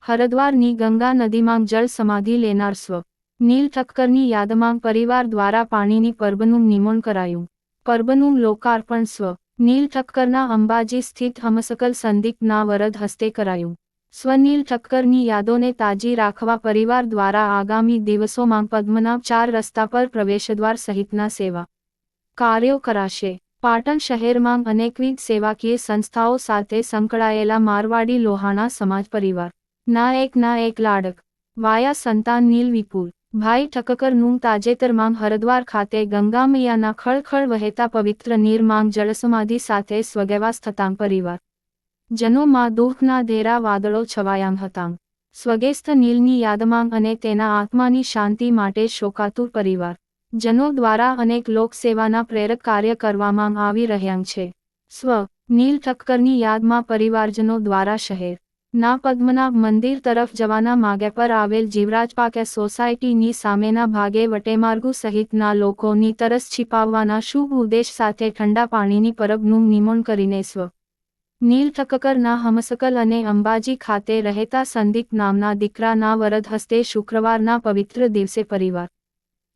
હરદ્વારની ગંગા નદીમાં જળ સમાધિ લેનાર સ્વ. નીલ ઠક્કરની યાદમાં પરિવાર દ્વારા પાણીની પરબનું નિર્માણ કરાયું. પરબનું લોકાર્પણ સ્વ. નીલ ઠક્કરના અંબાજી સ્થિત હમસકલ સંદીપના વરદ હસ્તે કરાયું. સ્વનીલ ઠક્કરની યાદોને તાજી રાખવા પરિવાર દ્વારા આગામી દિવસોમાં પદ્મનાભ 4 રસ્તા પર પ્રવેશદ્વાર સહિતના સેવા કાર્યો કરાશે. પાટણ શહેરમાં અનેકવિધ સેવાકીય સંસ્થાઓ સાથે સંકળાયેલા મારવાડી લોહાણા સમાજ પરિવાર ના એક લાડક વાયા સંતાન નીલ વિપુલ ભાઈ ઠક્કરનું તાજેતરમાં હરદ્વાર ખાતે ગંગા મૈયાના ખળખળ વહેતા પવિત્ર નીરમાં જળસમાધિ સાથે સ્વર્ગવાસ થતાં પરિવાર જનોમાં દુઃખના ઘેરા વાદળો છવાયાં હતાં. સ્વર્ગસ્થ નીલની યાદમાં અને તેના આત્માની શાંતિ માટે શોકાતુર પરિવાર જનો દ્વારા અનેક લોકસેવાના પ્રેરક કાર્ય કરવામાં આવી રહ્યાં છે. સ્વ. નીલ ઠક્કરની યાદમાં પરિવારજનો દ્વારા શહેર ના પદ્મનાભ મંદિર તરફ જવાના માર્ગ પર આવેલ જીવરાજ પાર્ક સોસાયટીની સામેના ભાગે વટેમાર્ગુ સહિતના લોકોની તરસ છિપાવવાના શુભ ઉદ્દેશ સાથે ઠંડા પાણીની પરબનું નિર્માણ કરીને સ્વ. નીલ ઠક્કરના હમસકલ અને અંબાજી ખાતે રહેતા સંદીપ નામના દીકરાના વરદ હસ્તે શુક્રવારના પવિત્ર દિવસે પરિવાર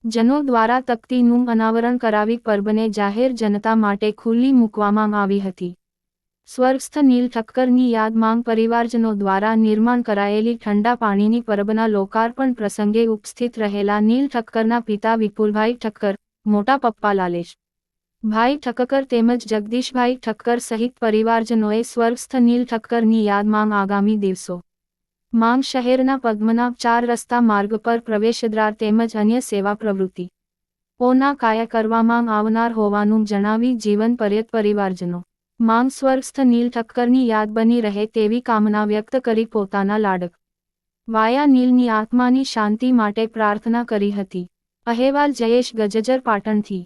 જનો દ્વારા તકતીનું અનાવરણ કરાવી પરબને જાહેર જનતા માટે ખુલ્લી મૂકવામાં આવી હતી. સ્વર્ગસ્થ નીલ ઠક્કરની યાદમાં પરિવારજનો દ્વારા નિર્માણ કરાયેલી ઠંડા પાણીની પરબના લોકાર્પણ પ્રસંગે ઉપસ્થિત રહેલા નીલ ઠક્કરના પિતા વિપુલભાઈ ઠક્કર, મોટા પપ્પા લાલેશ ભાઈ ઠક્કર તેમજ જગદીશભાઈ ઠક્કર સહિત પરિવારજનોએ સ્વર્ગસ્થ નીલ ઠક્કરની યાદમાં આગામી દિવસો માંગ શહેરના પદ્મનાભ 4 રસ્તા માર્ગ પર પ્રવેશદ્વાર તેમજ અન્ય સેવા પ્રવૃત્તિ ઓના કાયા કરવામાં આવનાર હોવાનું જણાવી જીવન પર્યત પરિવારજનો માંગ સ્વર્ગસ્થ નીલ ઠક્કરની યાદ બની રહે તેવી કામના વ્યક્ત કરી પોતાના લાડક વાયા નીલની આત્માની શાંતિ માટે પ્રાર્થના કરી હતી. અહેવાલ જયેશ ગજ્જર પાટણથી.